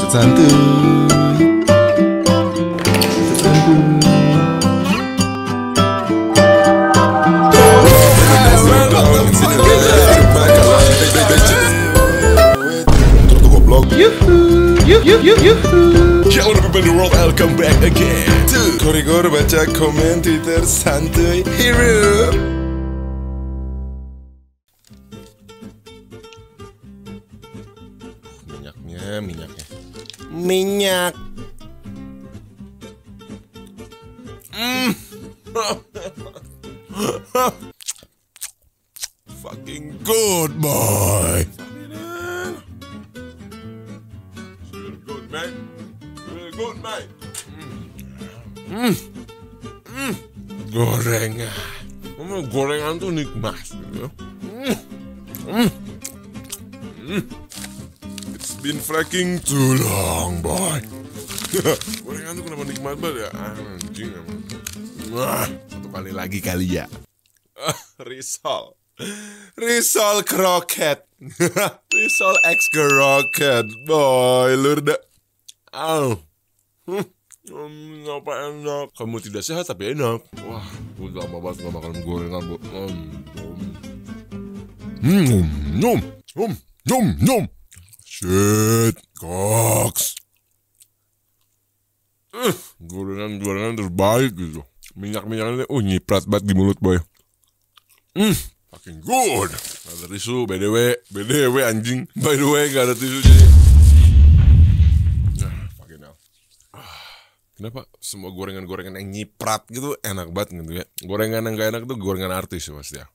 bacot santuy. Hello everybody in the world, welcome back again to Korigor baca komen Twitter santuy hero. Minyak. Fucking good boy. Good man. Really good man. Gorengan. Gorengan tuh nikmat gitu. It's been fucking too long, boy. Gorengan tuh kenapa nikmat banget ya? Anjing emang. Satu kali lagi kali ya. Risol kroket. Risol X kroket. Boy, lu udah. Apa enak. Kamu tidak sehat tapi enak. Wah, gue udah lama banget gak makan gorengan, bu. Shit, Cox. Gorengan terbaik gitu. Minyak-minyaknya nyiprat banget di mulut, boy. Fucking good. Gak ada tisu, BDW anjing. By the way, gak ada tisu jadi. Fucking hell. Kenapa semua gorengan-gorengan yang nyiprat gitu enak banget gitu ya. Gorengan yang gak enak tuh gorengan artis ya pasti ya.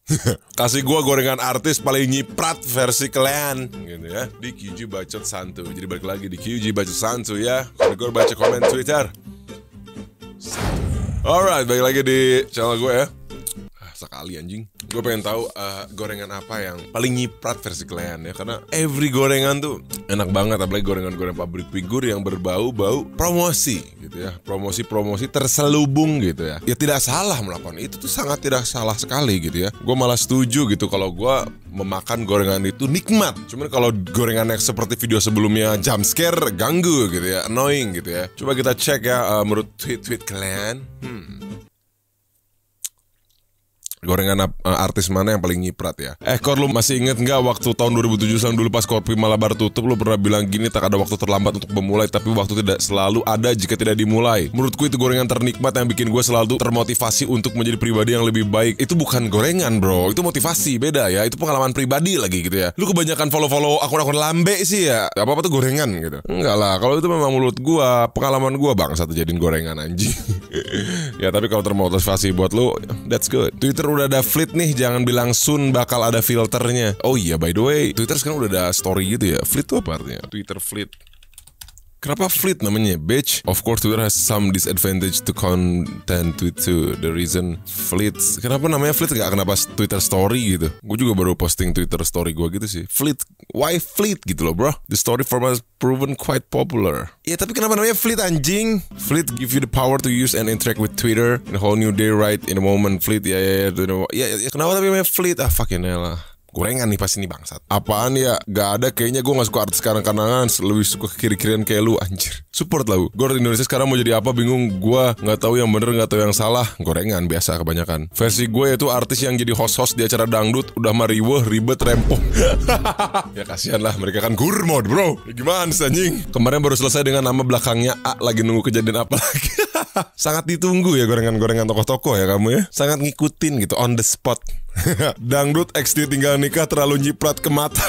Kasih gua gorengan artis paling nyiprat versi kalian gitu ya. Di QG Bacot Santuy. Jadi balik lagi di QG Bacot Santuy ya. Gue baca komen Twitter. Alright, balik lagi di channel gue ya. Sekali anjing. Gue pengen tahu gorengan apa yang paling nyiprat versi kalian ya. Karena every gorengan tuh enak banget. Apalagi gorengan-gorengan pabrik figur yang berbau-bau promosi gitu ya. Promosi-promosi terselubung gitu ya. Ya tidak salah melakukan itu tuh, sangat tidak salah sekali gitu ya. Gue malah setuju gitu kalau gue memakan gorengan itu nikmat. Cuman kalau gorengan yang seperti video sebelumnya jump scare, ganggu gitu ya, annoying gitu ya. Coba kita cek ya menurut tweet-tweet kalian. Gorengan artis mana yang paling nyiprat ya? Kor, lu masih inget nggak waktu tahun 2007 dulu pas Kopi Malabar tutup, lu pernah bilang gini, tak ada waktu terlambat untuk memulai, tapi waktu tidak selalu ada jika tidak dimulai. Menurutku itu gorengan ternikmat yang bikin gue selalu termotivasi untuk menjadi pribadi yang lebih baik. Itu bukan gorengan, bro, itu motivasi, beda ya. Itu pengalaman pribadi lagi gitu ya. Lu kebanyakan follow akun-akun lambe sih ya. Apa-apa tuh gorengan gitu. Enggak lah, kalau itu memang menurut gue, pengalaman gue satu jadiin gorengan anjing. Ya tapi kalau termotivasi buat lu, that's good. Twitter udah ada fleet nih, jangan bilang soon bakal ada filternya. Oh iya, by the way, Twitter sekarang udah ada story gitu ya. Fleet itu apa artinya? Twitter fleet. Kenapa fleet namanya, bitch? Of course, Twitter has some disadvantage to content tweet too. The reason fleet. Kenapa namanya fleet? Gak kenapa Twitter story gitu. Gue juga baru posting Twitter story gue gitu sih. Fleet. Why fleet gitu loh, bro? The story format has proven quite popular. Ya tapi kenapa namanya fleet anjing? Fleet give you the power to use and interact with Twitter in a whole new day, right? In a moment, fleet. Ya. Kenapa tapi namanya fleet? Fucking hell lah. Gorengan nih pasti nih bangsat. Apaan ya? Gak ada, kayaknya gue gak suka artis sekarang karena lebih suka kiri-kirian kayak lu anjir. Support lah. Gue di Indonesia sekarang mau jadi apa bingung. Gue gak tahu yang bener, gak tahu yang salah. Gorengan biasa kebanyakan. Versi gue itu artis yang jadi host-host di acara dangdut udah mariweh, ribet, rempong. Ya kasihan lah, mereka kan gurmod, bro. Ya, gimana sih anjing? Kemarin baru selesai dengan nama belakangnya A, lagi nunggu kejadian apa lagi. Sangat ditunggu ya gorengan-gorengan tokoh-tokoh ya kamu ya. Sangat ngikutin gitu, on the spot. Dangdut X ditinggal nikah terlalu nyiprat ke mata.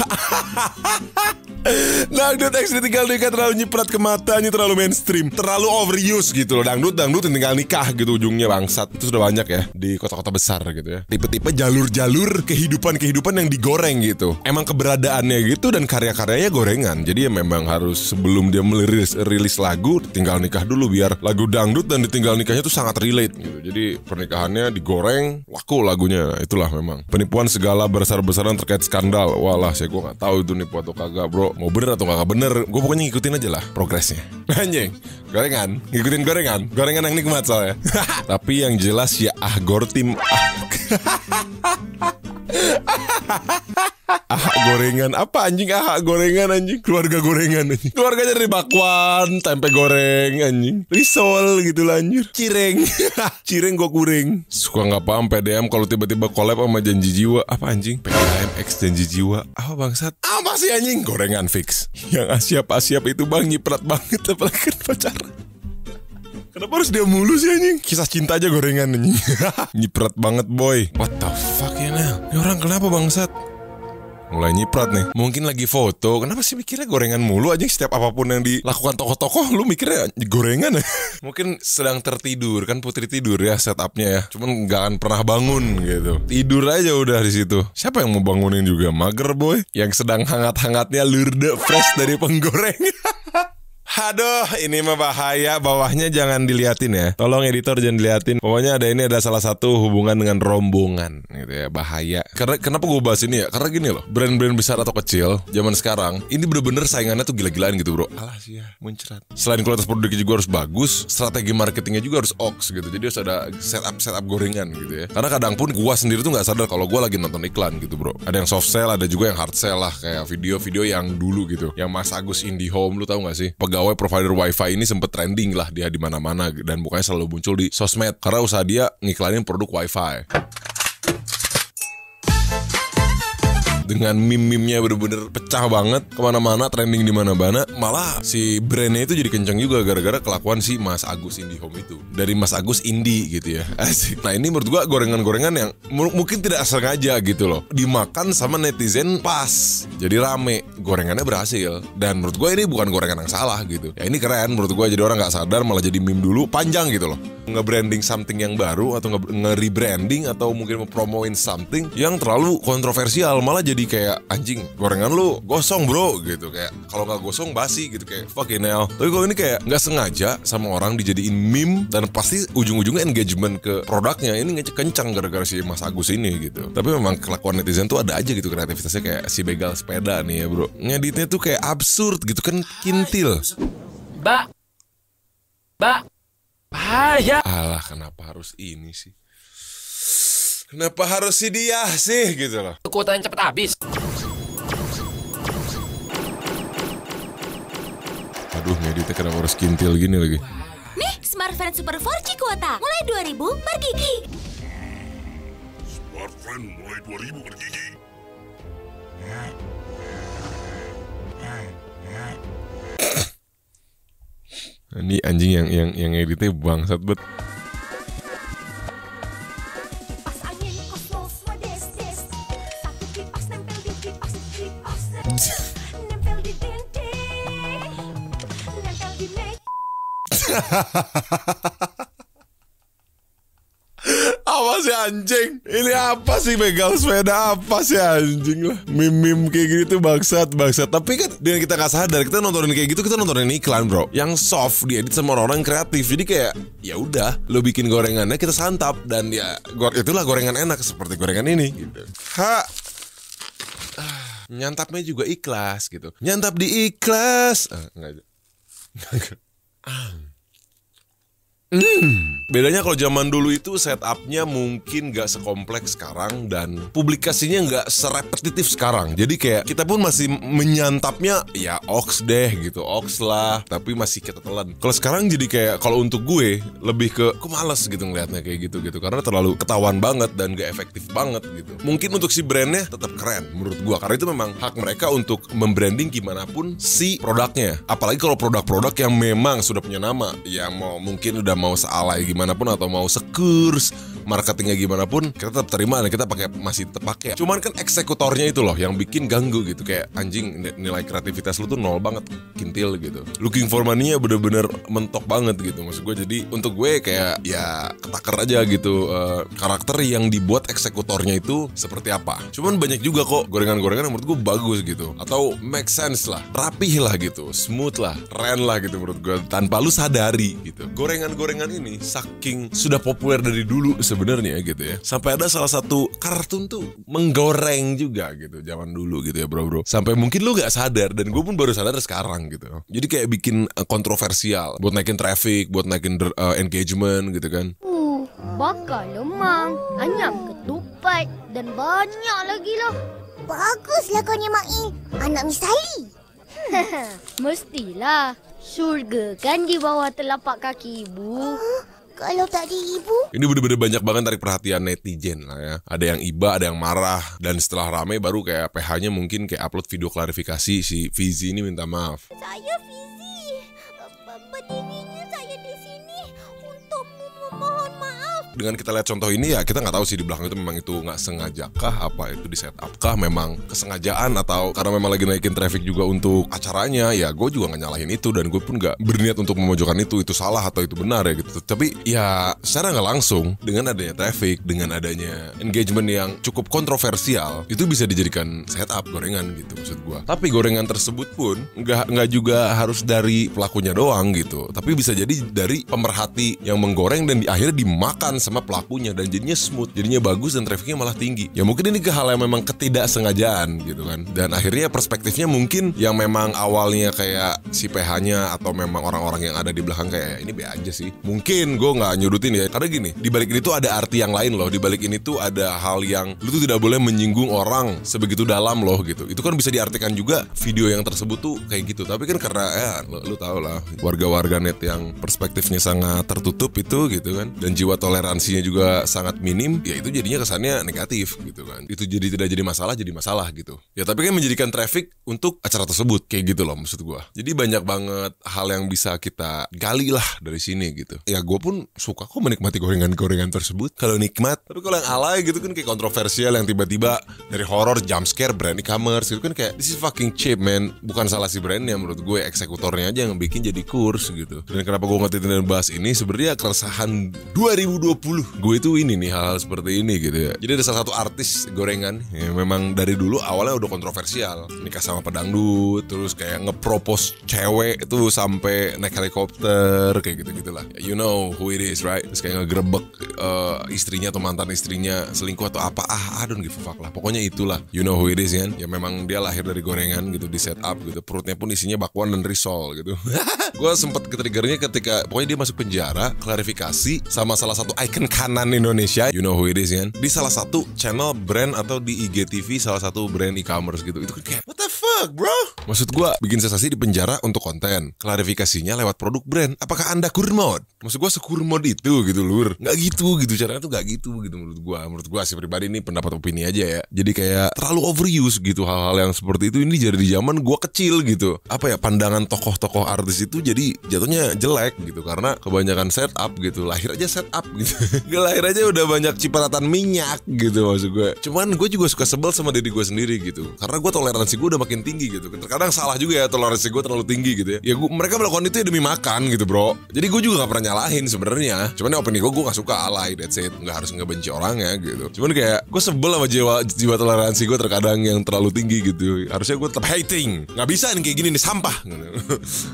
Dangdut X ditinggal nikah terlalu nyiprat ke mata. Ini terlalu mainstream, terlalu overuse gitu loh. Dangdut tinggal nikah gitu ujungnya bangsat. Itu sudah banyak ya di kota-kota besar gitu ya. Tipe-tipe jalur-jalur kehidupan yang digoreng gitu. Emang keberadaannya gitu dan karya-karyanya gorengan. Jadi ya memang harus sebelum dia rilis lagu tinggal nikah dulu biar lagu dangdut dan ditinggal nikahnya tuh sangat relate gitu. Jadi pernikahannya digoreng, laku lagunya. Nah, itulah memang penipuan segala besar-besaran terkait skandal. Walah, gue gak tahu itu nipu atau kagak, bro. Mau bener atau kagak bener, gue pokoknya ngikutin aja lah progresnya. Anjing, gorengan, ngikutin gorengan yang nikmat soalnya. Tapi yang jelas ya Gortim. Ahak gorengan. Apa anjing ahak gorengan anjing? Keluarga gorengan anjing. Keluarganya dari bakwan, tempe goreng anjing. Risol gitu lah anjir. Cireng. Cireng gua kuring. Suka gak paham PDM kalau tiba-tiba collab sama Janji Jiwa. Apa anjing? PDM X Janji Jiwa. Apa bangsat? Apa sih anjing? Gorengan fix. Yang Asyap itu bang nyiprat banget. Apalagi kan pacaran. Kenapa harus dia mulu sih anjing? Kisah cinta aja gorengan anjing. Nyiprat banget boy. What the fuck ya Nel? Ini orang kenapa bangsat? Mulai nyiprat nih. Mungkin lagi foto. Kenapa sih mikirnya gorengan mulu aja? Setiap apapun yang dilakukan tokoh-tokoh lu mikirnya gorengan ya? Mungkin sedang tertidur. Kan Putri tidur ya setupnya ya. Cuman gak akan pernah bangun gitu. Tidur aja udah di situ. Siapa yang mau bangunin juga? Mager boy. Yang sedang hangat-hangatnya lurde fresh dari penggoreng. Aduh, ini mah bahaya. Bawahnya jangan diliatin ya. Tolong editor jangan diliatin. Pokoknya ini ada salah satu hubungan dengan rombongan gitu ya. Bahaya. Karena kenapa gue bahas ini ya? Karena gini loh, brand-brand besar atau kecil zaman sekarang ini bener-bener saingannya tuh gila-gilaan gitu bro. Alah sih ya, muncrat. Selain kualitas produknya juga harus bagus, strategi marketingnya juga harus oks gitu. Jadi harus ada setup gorengan gitu ya. Karena kadang pun gue sendiri tuh gak sadar kalau gue lagi nonton iklan gitu bro. Ada yang soft sell, ada juga yang hard sell lah. Kayak video-video yang dulu gitu. Yang Mas Agus IndiHome, lu tahu gak sih? Pegawai provider wifi ini sempet trending lah dia di mana-mana dan bukannya selalu muncul di sosmed karena usaha dia ngiklanin produk wifi. Dengan meme-memnya bener-bener pecah banget kemana-mana, trending di mana-mana. Malah si brandnya itu jadi kencang juga gara-gara kelakuan si Mas Agus IndiHome itu. Dari Mas Agus Indi gitu ya. Asik. Nah ini menurut gua gorengan-gorengan yang mungkin tidak sengaja gitu loh. Dimakan sama netizen pas. Jadi rame. Gorengannya berhasil. Dan menurut gua ini bukan gorengan yang salah gitu. Ya ini keren menurut gua, jadi orang gak sadar malah jadi meme dulu panjang gitu loh. Nge-branding something yang baru atau nge-rebranding atau mungkin mempromoin something yang terlalu kontroversial, malah jadi kayak anjing gorengan lu gosong bro gitu, kayak kalau nggak gosong basi gitu, kayak fucking hell. Tapi kalau ini kayak nggak sengaja sama orang dijadiin meme dan pasti ujung-ujungnya engagement ke produknya ini kencang gara-gara si Mas Agus ini gitu. Tapi memang kelakuan netizen tuh ada aja gitu kreativitasnya, kayak si begal sepeda nih ya bro, ngeditnya tuh kayak absurd gitu kan, kintil. Mbak, bahaya. Alah kenapa harus ini sih? Kenapa harus si dia sih gitu loh? Kuotanya cepet habis. Aduh ngeditnya kenapa harus kintil gini lagi? Nih, Smartfren Super 4G kuota. Mulai 2.000 per gigi. Smartfren mulai 2.000 per gigi. Ini anjing yang editnya bangsat bet. Apa sih anjing? Ini apa sih begal sepeda? Apa sih anjing lah? Meme-meme kayak gini tuh bangsat. Tapi kan dengan kita gak sadar, kita nontonin kayak gitu, kita nontonin iklan bro, yang soft diedit sama orang kreatif. Jadi kayak ya udah, lo bikin gorengannya kita santap dan ya itulah gorengan enak seperti gorengan ini gitu. Nyantapnya juga ikhlas gitu. Nyantap di ikhlas. Enggak. Bedanya kalau zaman dulu itu setupnya mungkin gak sekompleks sekarang dan publikasinya gak serepetitif sekarang. Jadi kayak kita pun masih menyantapnya ya oks deh gitu, oks lah, tapi masih kita telan. Kalau sekarang jadi kayak kalau untuk gue lebih ke aku males gitu ngeliatnya kayak gitu karena terlalu ketahuan banget dan gak efektif banget gitu. Mungkin untuk si brandnya tetap keren menurut gue, karena itu memang hak mereka untuk membranding gimana pun si produknya. Apalagi kalau produk-produk yang memang sudah punya nama, ya mungkin udah mau sealai gimana pun atau mau sekurs marketingnya gimana pun kita tetap terima dan kita masih tetap pakai. Cuman kan eksekutornya itu loh yang bikin ganggu gitu, kayak anjing nilai kreativitas lu tuh nol banget, kintil gitu. Looking for money-nya bener-bener mentok banget gitu maksud gue. Jadi untuk gue kayak ya ketaker aja gitu karakter yang dibuat eksekutornya itu seperti apa. Cuman banyak juga kok gorengan-gorengan yang menurut gue bagus gitu, atau make sense lah, rapih lah gitu, smooth lah, keren lah gitu menurut gue tanpa lu sadari gitu. Gorengan ini saking sudah populer dari dulu sebenarnya gitu ya, sampai ada salah satu kartun tuh menggoreng juga gitu zaman dulu gitu ya bro. Sampai mungkin lu gak sadar dan gue pun baru sadar sekarang gitu. Jadi kayak bikin kontroversial buat naikin traffic, buat naikin engagement gitu kan. Bakal lemang, anyam ketupat dan banyak lagi lah. Baguslah kau ni Mak Il. Anak Miss Sally. Mestilah. Syurga kan di bawah telapak kaki ibu. Kalau tak ada ibu. Ini bener-bener banyak banget tarik perhatian netizen lah ya. Ada yang iba, ada yang marah. Dan setelah rame baru kayak PH-nya mungkin kayak upload video klarifikasi. Si Fizi ini minta maaf. Saya Fizi. Berdirinya saya di sini untuk memohon maaf. Dengan kita lihat contoh ini ya kita nggak tahu sih di belakang itu memang itu nggak sengajakah, apa itu di setup kah, memang kesengajaan atau karena memang lagi naikin traffic juga untuk acaranya. Ya gue juga nggak nyalahin itu dan gue pun nggak berniat untuk memojokkan itu salah atau itu benar ya gitu. Tapi ya secara nggak langsung dengan adanya traffic, dengan adanya engagement yang cukup kontroversial itu bisa dijadikan setup gorengan gitu maksud gue. Tapi gorengan tersebut pun nggak juga harus dari pelakunya doang gitu. Tapi bisa jadi dari pemerhati yang menggoreng dan akhirnya dimakan sama pelakunya dan jadinya smooth, jadinya bagus dan trafficnya malah tinggi. Ya mungkin ini hal yang memang ketidaksengajaan gitu kan. Dan akhirnya perspektifnya mungkin yang memang awalnya kayak si PH-nya atau memang orang-orang yang ada di belakang kayak ini be aja sih. Mungkin gue nggak nyudutin ya. Karena gini, di balik ini tuh ada arti yang lain loh. Di balik ini tuh ada hal yang lu tuh tidak boleh menyinggung orang sebegitu dalam loh gitu. Itu kan bisa diartikan juga video yang tersebut tuh kayak gitu. Tapi kan karena ya lu tau lah warga-warga net yang perspektifnya sangat tertutup itu gitu kan. Dan jiwa toleransinya juga sangat minim, ya itu jadinya kesannya negatif gitu kan. Itu jadi tidak jadi masalah gitu. Ya tapi kan menjadikan traffic untuk acara tersebut kayak gitu loh maksud gue. Jadi banyak banget hal yang bisa kita gali lah dari sini gitu. Ya gue pun suka kok menikmati gorengan-gorengan tersebut kalau nikmat. Tapi kalau yang alay gitu kan kayak kontroversial yang tiba-tiba dari horror jump scare brand e-commerce gitu kan kayak this is fucking cheap man. Bukan salah si brandnya menurut gue, eksekutornya aja yang bikin jadi kurs gitu. Dan kenapa gue ngetin dan bahas ini sebenarnya keresahan 2020 gue itu ini nih hal-hal seperti ini gitu ya. Jadi ada salah satu artis gorengan yang memang dari dulu awalnya udah kontroversial, nikah sama pedangdut, terus kayak ngepropose cewek itu sampai naik helikopter kayak gitu-gitulah. You know who it is right? Terus kayak ngegerebek istrinya atau mantan istrinya selingkuh atau apa, I don't give a fuck lah. Pokoknya itulah, you know who it is kan? Ya memang dia lahir dari gorengan gitu, di setup gitu, perutnya pun isinya bakwan dan risol gitu. Gue sempet ketriggernya ketika pokoknya dia masuk penjara, klarifikasi sama salah satu icon kanan Indonesia, you know who it is kan, di salah satu channel brand atau di IGTV salah satu brand e-commerce gitu. Itu kan kayak what the fuck bro? Maksud gue bikin sensasi di penjara untuk konten, klarifikasinya lewat produk brand. Apakah anda kurmod? Maksud gue sekurmod itu gitu lur. Gak gitu caranya tuh gak gitu menurut gue sih pribadi, ini pendapat opini aja ya. Jadi kayak terlalu overuse gitu hal-hal yang seperti itu. Ini jadi di zaman gue kecil gitu. Apa ya, pandangan tokoh-tokoh artis itu jadi jatuhnya jelek gitu karena kebanyakan setup gitu. Lahir aja setup gitu. Lahir aja udah banyak cipratan minyak gitu maksud gue. Cuman gue juga suka sebel sama diri gue sendiri gitu. Karena gue toleransi gue udah makin tinggi gitu. Terkadang salah juga ya toleransi gue terlalu tinggi gitu ya. Ya mereka melakukan itu ya demi makan gitu bro. Jadi gue juga gak pernah nyalahin sebenarnya. Cuman ya opini gue gak suka alay, that's it. Gak harus ngebenci orangnya gitu. Cuman kayak gue sebel sama jiwa toleransi gue terkadang yang terlalu tinggi gitu. Harusnya gue tetap hating. Gak bisa nih kayak gini nih, sampah gitu.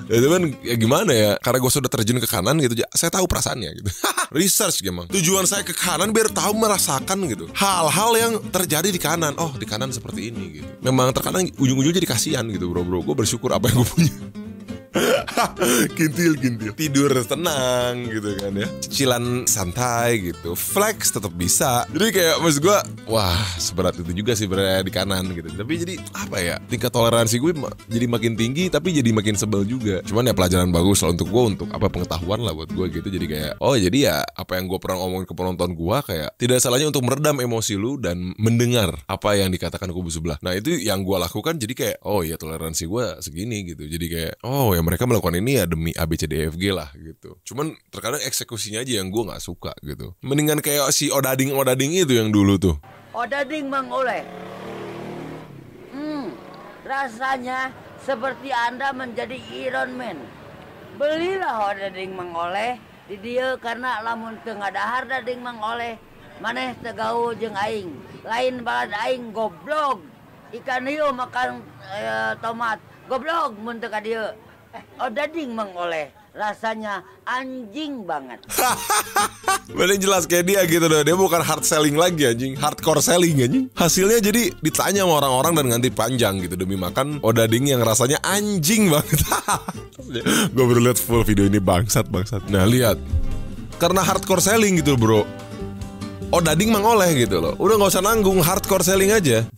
Ya cuman ya gimana ya, karena gue sudah terjun ke kanan gitu, saya tahu perasaannya gitu. Research emang tujuan saya ke kanan biar tahu merasakan gitu hal-hal yang terjadi di kanan. Oh di kanan seperti ini gitu. Memang terkadang ujung-ujungnya jadi kasihan gitu bro. Gue bersyukur apa yang gue punya. Kintil tidur tenang gitu kan ya, cicilan santai gitu, flex tetap bisa. Jadi kayak maksud gue, wah seberat itu juga sih berada di kanan gitu. Tapi jadi apa ya, tingkat toleransi gue jadi makin tinggi tapi jadi makin sebel juga. Cuman ya pelajaran bagus lah untuk gue, untuk apa, pengetahuan lah buat gue gitu. Jadi kayak oh jadi ya apa yang gue pernah ngomongin ke penonton gue, kayak tidak salahnya untuk meredam emosi lu dan mendengar apa yang dikatakan kubu sebelah. Nah itu yang gue lakukan. Jadi kayak oh ya toleransi gue segini gitu. Jadi kayak oh ya mereka melakukan ini ya demi ABCDFG lah gitu. Cuman terkadang eksekusinya aja yang gue gak suka gitu. Mendingan kayak si Odading itu yang dulu tuh. Odading Mang Oleh. Rasanya seperti Anda menjadi Iron Man. Belilah Odading Mang Oleh di dia karena lamun teu ngadahar dading Mang Oleh. Maneh teu gaul jeung aing. Lain balad aing goblok. Ikan hiu makan tomat. Goblok mun teu ka dieu. Odading Mang Oleh rasanya anjing banget. Bener jelas kayak dia gitu dong. Dia bukan hard selling lagi anjing, hardcore selling anjing. Hasilnya jadi ditanya sama orang-orang dan ganti panjang gitu demi makan odading yang rasanya anjing banget. Gue baru lihat full video ini, bangsat. Nah lihat, karena hardcore selling gitu bro. Odading Mang Oleh gitu loh. Udah gak usah nanggung, hardcore selling aja.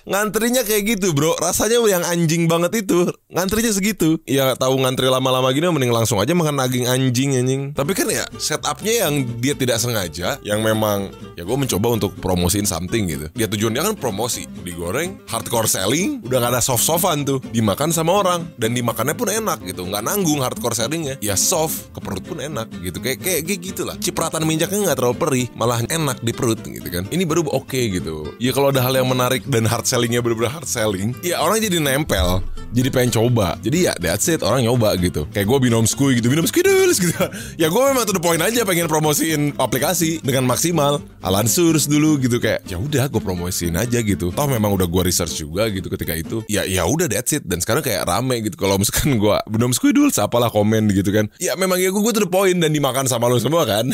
Ngantrinya kayak gitu bro. Rasanya yang anjing banget itu. Ngantrinya segitu. Ya tahu ngantri lama-lama gini mending langsung aja makan daging anjing. Tapi kan ya setupnya yang dia tidak sengaja. Yang memang ya gue mencoba untuk promosiin something gitu. Dia tujuannya kan promosi. Digoreng, hardcore selling. Udah gak ada soft-softan tuh. Dimakan sama orang. Dan dimakannya pun enak gitu. Gak nanggung hardcore sellingnya. Ya soft, ke perut pun enak gitu. Kayak gitu lah. Cipratan minyaknya gak terlalu perih. Malah enak di perut gitu kan. Ini baru oke gitu. Ya kalau ada hal yang menarik dan hard sellingnya bener-bener hard selling, ya orang jadi nempel, jadi pengen coba. Jadi ya that's it, orang nyoba gitu. Kayak gue Binom Skuy gitu, Binom Skuy dulu gitu. Ya gue memang to the point aja pengen promosiin aplikasi dengan maksimal. Alan Surs dulu gitu, kayak ya udah gue promosiin aja gitu. Toh memang udah gue research juga gitu ketika itu. Ya udah that's it. Dan sekarang kayak rame gitu. Kalau misalkan gue Binom Skuy dulu, apalah komen gitu kan. Ya memang ya gue to the point dan dimakan sama lo semua kan.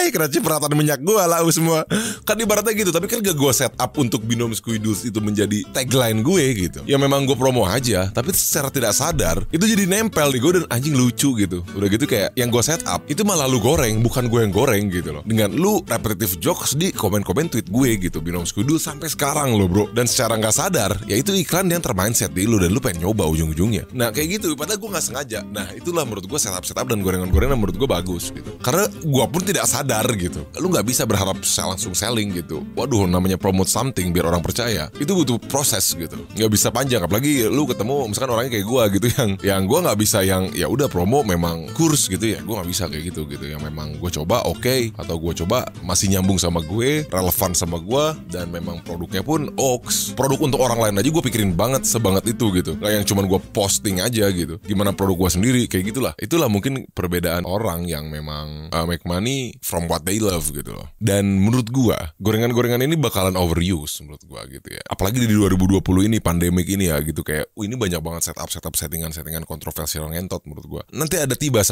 Kena cipratan minyak gue lah semua. Kan ibaratnya gitu. Tapi kan gak gue set up untuk Binom Squidus itu menjadi tagline gue gitu. Ya memang gue promo aja. Tapi secara tidak sadar itu jadi nempel di gue dan anjing lucu gitu. Udah gitu kayak yang gue set up itu malah lu goreng, bukan gue yang goreng gitu loh. Dengan lu repetitive jokes di komen-komen tweet gue gitu. Binom Squidus sampai sekarang lo bro. Dan secara gak sadar ya itu iklan yang termindset di lu. Dan lu pengen nyoba ujung-ujungnya. Nah kayak gitu. Padahal gue gak sengaja. Nah itulah menurut gue setup dan gorengan-gorengan menurut gue bagus gitu. Karena gue pun tidak sadar gitu. Lu gak bisa berharap langsung selling gitu. Waduh, namanya promote something biar orang percaya itu butuh proses gitu. Gak bisa panjang. Apalagi lu ketemu misalkan orangnya kayak gue gitu yang gue gak bisa yang ya udah promo memang kurs gitu ya. Gue gak bisa kayak gitu. Yang memang gue coba oke, atau gue coba masih nyambung sama gue, relevan sama gue, dan memang produknya pun oks. Produk untuk orang lain aja gue pikirin banget sebanget itu gitu. Gak yang cuman gue posting aja gitu. Gimana produk gue sendiri kayak gitulah. Itulah mungkin perbedaan orang yang memang make money from what they love gitu loh. Dan menurut gua gorengan-gorengan ini bakalan overuse menurut gua gitu ya. Apalagi di 2020 ini pandemik ini ya gitu, kayak ini banyak banget setup settingan kontroversial ngentot menurut gua. Nanti ada tiba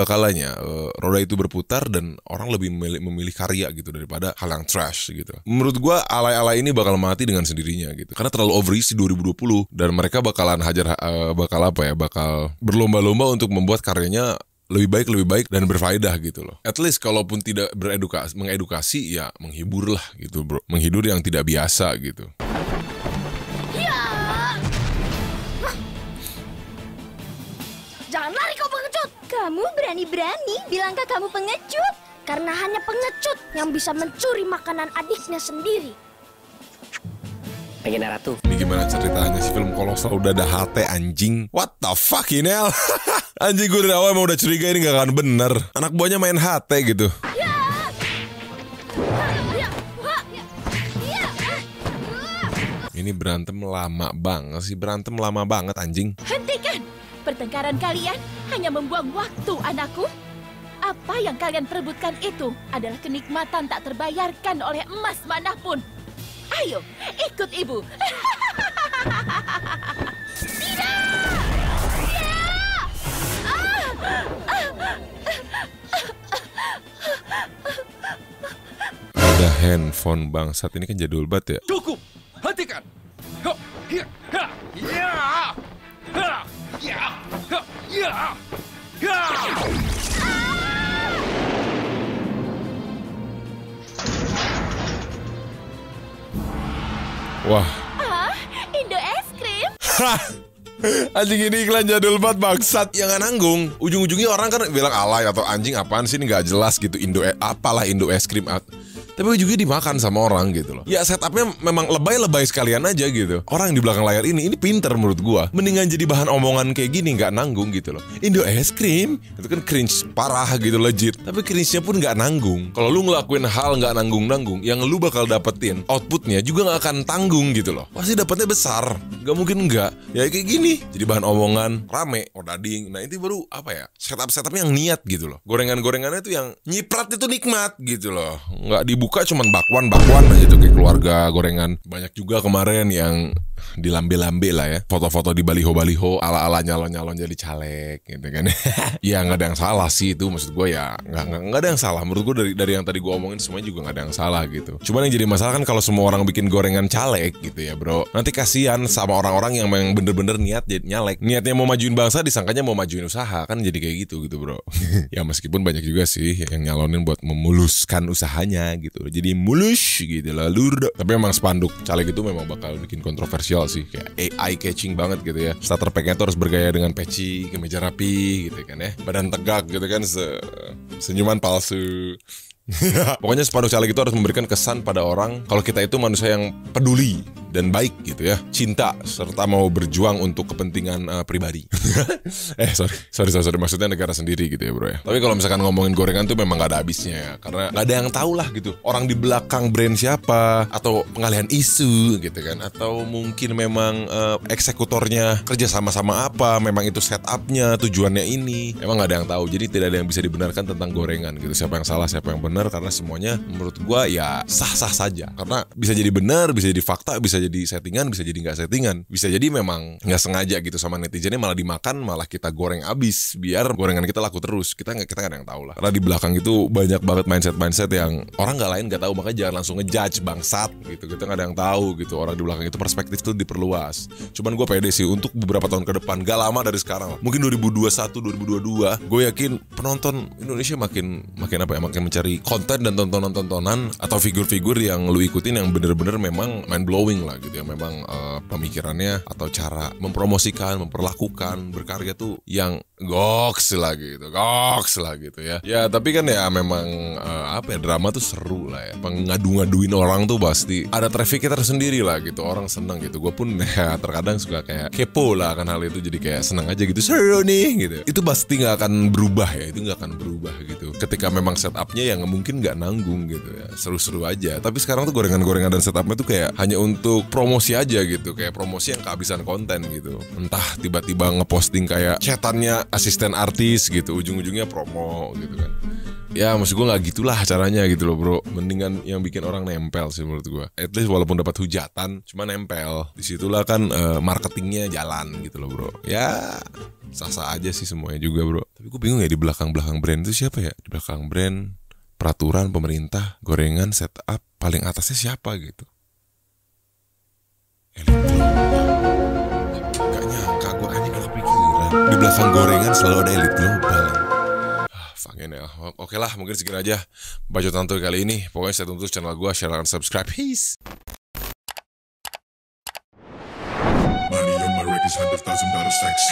kalanya roda itu berputar dan orang lebih memilih karya gitu daripada hal yang trash gitu. Menurut gua alay-alay ini bakal mati dengan sendirinya gitu. Karena terlalu overuse di 2020 dan mereka bakalan bakal berlomba-lomba untuk membuat karyanya lebih baik dan berfaedah gitu loh. At least kalaupun tidak mengedukasi ya menghibur lah gitu bro. Menghibur yang tidak biasa gitu. Jangan lari kau pengecut. Kamu berani-berani bilangkah kamu pengecut? Karena hanya pengecut yang bisa mencuri makanan adiknya sendiri. Pengen Ratu. Ini gimana ceritanya sih film kolosal udah ada HT anjing. What the fuck ini El? Anjing gue dari awal emang udah curiga ini gak akan bener. Anak buahnya main HT gitu. Ini berantem lama banget anjing. Hentikan! Pertengkaran kalian hanya membuang waktu, anakku. Apa yang kalian perebutkan itu adalah kenikmatan tak terbayarkan oleh emas manapun. Ayo, ikut ibu. Ada handphone bangsat ini kan jadul banget ya. Cukup! Hentikan! Wah. Indo es krim. Anjing ini iklan jadul banget bangsat. Yang gak nanggung. Ujung-ujungnya orang kan bilang alay atau anjing apaan sih ini gak jelas gitu. Apalah Indo es krim. Tapi juga dimakan sama orang gitu loh. Ya setupnya memang lebay-lebay sekalian aja gitu. Orang di belakang layar ini pinter menurut gua. Mendingan jadi bahan omongan kayak gini gak nanggung gitu loh. Indo es krim itu kan cringe parah gitu legit. Tapi cringe-nya pun gak nanggung. Kalau lu ngelakuin hal gak nanggung-nanggung, yang lu bakal dapetin outputnya juga gak akan tanggung gitu loh. Pasti dapetnya besar. Gak mungkin enggak. Ya kayak gini. Jadi bahan omongan rame, odading. Nah itu baru apa ya, setup-setupnya yang niat gitu loh. Gorengan-gorengannya tuh yang nyiprat itu nikmat gitu loh. Gak dibuka cuman bakwan aja tuh kayak keluarga gorengan. Banyak juga kemarin yang dilambe-lambe lah ya. Foto-foto di baliho-baliho ala-ala nyalon-nyalon jadi caleg gitu kan. Ya gak ada yang salah sih itu. Maksud gue ya gak ada yang salah. Menurut gue dari yang tadi gue omongin semuanya juga gak ada yang salah gitu. Cuman yang jadi masalah kan kalau semua orang bikin gorengan caleg gitu ya bro. Nanti kasihan sama orang-orang yang memang bener-bener niat jadi nyalek. Niatnya mau majuin bangsa disangkanya mau majuin usaha. Kan jadi kayak gitu bro. Ya meskipun banyak juga sih yang nyalonin buat memuluskan usahanya gitu. gitu. Jadi mulus gitu lah, lurda. Tapi memang spanduk caleg itu memang bakal bikin kontroversial sih. Kayak eye catching banget gitu ya. Starter pack-nya tuh harus bergaya dengan peci, kemeja rapi gitu kan ya. Badan tegak gitu kan, senyuman palsu. Pokoknya spanduk caleg itu harus memberikan kesan pada orang kalau kita itu manusia yang peduli dan baik gitu ya, cinta serta mau berjuang untuk kepentingan pribadi. sorry maksudnya negara sendiri gitu ya bro ya. Tapi kalau misalkan ngomongin gorengan tuh memang gak ada habisnya ya, karena gak ada yang tahu lah gitu orang di belakang brand siapa, atau pengalihan isu gitu kan, atau mungkin memang eksekutornya kerja sama-sama apa, memang itu setupnya, tujuannya ini, emang gak ada yang tahu. Jadi tidak ada yang bisa dibenarkan tentang gorengan gitu, siapa yang salah siapa yang benar, karena semuanya menurut gua ya sah-sah saja, karena bisa jadi benar, bisa jadi fakta, bisa jadi settingan, bisa jadi nggak settingan, bisa jadi memang nggak sengaja gitu sama netizennya, malah dimakan, malah kita goreng abis biar gorengan kita laku terus. Kita nggak ada yang tahu lah, karena di belakang itu banyak banget mindset yang orang nggak lain nggak tahu, makanya jangan langsung ngejudge bangsat gitu. Kita nggak ada yang tahu gitu, orang di belakang itu perspektif tuh diperluas. Cuman gue pede sih untuk beberapa tahun ke depan, gak lama dari sekarang, mungkin 2021 2022, gue yakin penonton Indonesia makin mencari konten dan tontonan atau figur-figur yang lu ikutin yang bener-bener memang mind blowing lah gitu ya, memang pemikirannya atau cara mempromosikan, memperlakukan, berkarya tuh yang goks lah gitu ya. Ya tapi kan ya memang drama tuh seru lah ya, ngadu-ngaduin orang tuh pasti ada trafficnya tersendiri lah gitu, orang seneng gitu. Gue pun ya terkadang suka kayak kepo lah akan hal itu, jadi kayak seneng aja gitu, seru nih gitu. Itu pasti nggak akan berubah ya, itu nggak akan berubah gitu ketika memang setupnya yang mungkin nggak nanggung gitu ya, seru-seru aja. Tapi sekarang tuh gorengan-gorengan dan setupnya tuh kayak hanya untuk promosi aja gitu, kayak promosi yang kehabisan konten gitu. Entah tiba-tiba ngeposting kayak chatannya asisten artis gitu, ujung-ujungnya promo gitu kan. Ya maksud gue gak gitulah caranya gitu loh bro. Mendingan yang bikin orang nempel sih menurut gue. At least walaupun dapat hujatan, cuma nempel. Disitulah kan marketingnya jalan gitu loh bro. Ya sah-sah aja sih semuanya juga bro. Tapi gue bingung ya di belakang-belakang brand itu siapa ya. Di belakang brand, peraturan, pemerintah, gorengan, setup, paling atasnya siapa gitu. Gak nyangka gue aja gak kepikiran. Di belakang gorengan selalu ada elit global. Ya. Oke lah, mungkin segini aja bacot santuy kali ini. Pokoknya stay tune terus channel gue, share dan subscribe. Peace. Money on my records, $100,000 stacks.